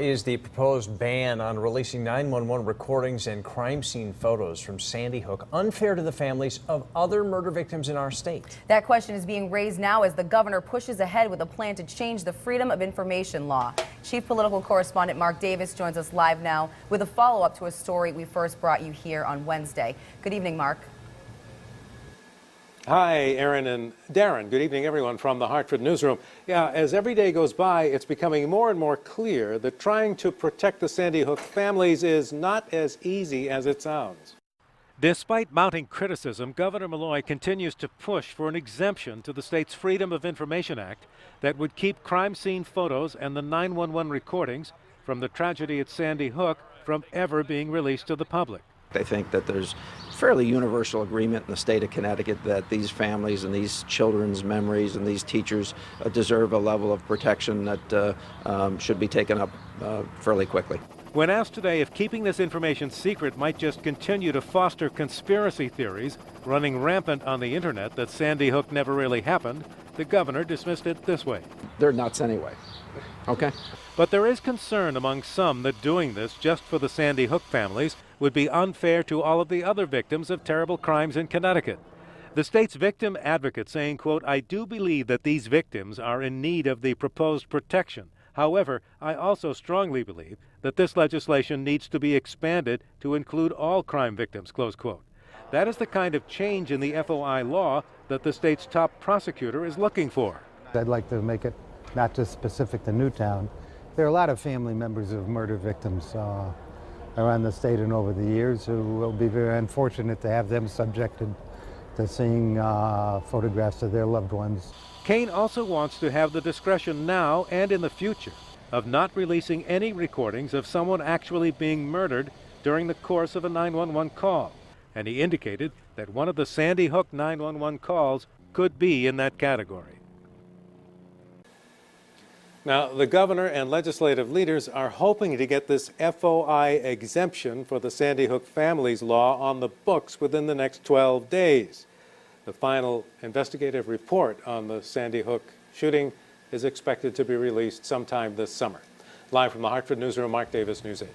Is the proposed ban on releasing 911 recordings and crime scene photos from Sandy Hook unfair to the families of other murder victims in our state? That question is being raised now as the governor pushes ahead with a plan to change the Freedom of Information law. Chief Political Correspondent Mark Davis joins us live now with a follow-up to a story we first brought you here on Wednesday. Good evening, Mark. Hi, Aaron and Darren. Good evening, everyone, from the Hartford newsroom. Yeah, as every day goes by, it's becoming more and more clear that trying to protect the Sandy Hook families is not as easy as it sounds. Despite mounting criticism, Governor Malloy continues to push for an exemption to the state's Freedom of Information Act that would keep crime scene photos and the 911 recordings from the tragedy at Sandy Hook from ever being released to the public. I think that there's fairly universal agreement in the state of Connecticut that these families and these children's memories and these teachers deserve a level of protection that should be taken up fairly quickly. When asked today if keeping this information secret might just continue to foster conspiracy theories running rampant on the internet that Sandy Hook never really happened, the governor dismissed it this way. They're nuts anyway. Okay. But there is concern among some that doing this just for the Sandy Hook families would be unfair to all of the other victims of terrible crimes in Connecticut. The state's victim advocate saying, quote, "I do believe that these victims are in need of the proposed protection. However, I also strongly believe that this legislation needs to be expanded to include all crime victims," close quote. That is the kind of change in the FOI law that the state's top prosecutor is looking for. I'd like to make it not just specific to Newtown. There are a lot of family members of murder victims around the state and over the years who will be very unfortunate to have them subjected to seeing photographs of their loved ones. Kane also wants to have the discretion now and in the future of not releasing any recordings of someone actually being murdered during the course of a 911 call. And he indicated that one of the Sandy Hook 911 calls could be in that category. Now, the governor and legislative leaders are hoping to get this FOI exemption for the Sandy Hook families law on the books within the next 12 days. The final investigative report on the Sandy Hook shooting is expected to be released sometime this summer. Live from the Hartford newsroom, Mark Davis, News 8.